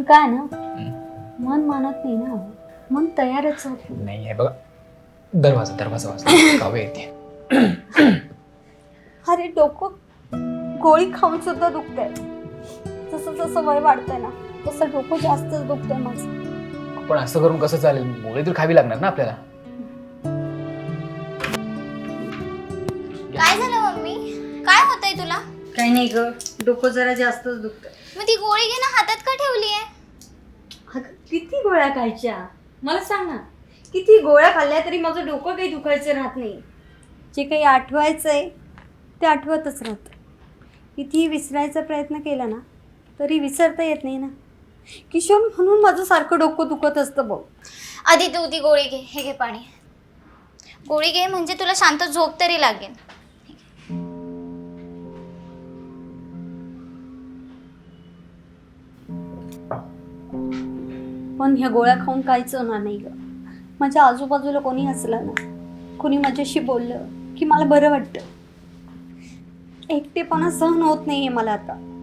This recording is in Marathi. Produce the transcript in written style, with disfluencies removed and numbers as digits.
पण काय ना मन मानत नाही ना, मन तयारच होत नाही आहे बघा. दरवाजा वाजला. कावे येते. अरे डोकं गोळी खाऊन सुद्धा दुखतंय. जसं जसं वय वाढतंय ना तसं डोकं जास्तच दुखतंय माझं. पण असं करून कसं चालेल? गोळी तर खावी लागणार ना आपल्याला. काय झालं मम्मी? काय होतंय तुला? काही नाही ग, डोकं जरा जास्तच दुखतंय. मग ती गोळी घे ना, हातात का ठेवली आहे? अगं किती गोळ्या खायच्या मला सांग ना. किती गोळ्या खाल्ल्या तरी माझं डोकं काही दुखायचं राहत नाही. जे काही आठवायचंय ते आठवतच राहतं. कितीही विसरायचा प्रयत्न केला ना तरी विसरता येत नाही ना. किशोर, म्हणून माझं सारखं डोकं दुखत असतं बघ. आधी तू ती गोळी घे. हे घे पाणी. गोळी घे म्हणजे तुला शांत झोप तरी लागेल. पण ह्या गोळ्या खाऊन काहीच होणार नाही ग. माझ्या आजूबाजूला कोणी हसलं ना, कोणी माझ्याशी बोललं की मला बरं वाटतं. एकटेपणा सहन होत नाहीये मला आता.